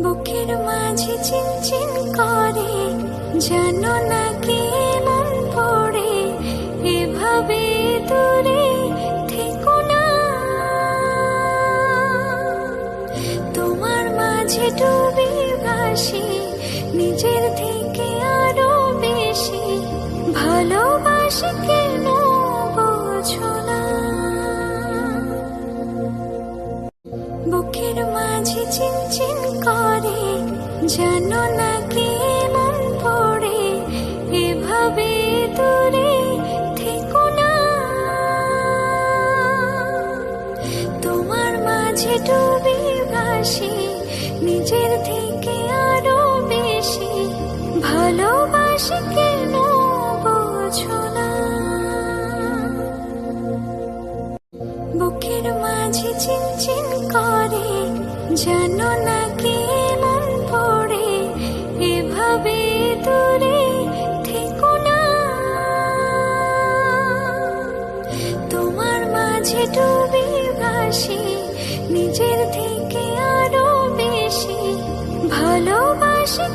বুকের মাঝে চিনচিন করে, জানো না কি মন পড়ে, এভাবে দূরে থেকো না। তোমার মাঝে ডুবে ভাসি, নিজের থেকে আরো বেশি ভালোবাসি, কেন বোঝো না? বুকের মাঝে চিনচিন করে, জানো না কি মন পড়ে, এভাবে দূরে থেকো না। তোমার মাঝে ডুবে ভাসি, নিজের থেকে আরো বেশি ভালোবাসি, কেন বোঝো না? বুকের মাঝে চিনচিন করে, জানো না কি মন পড়ে, এভাবে দূরে থেকো না। তোমার মাঝে ডুবে ভাসি, নিজের থেকে আরো বেশি ভালোবাসি।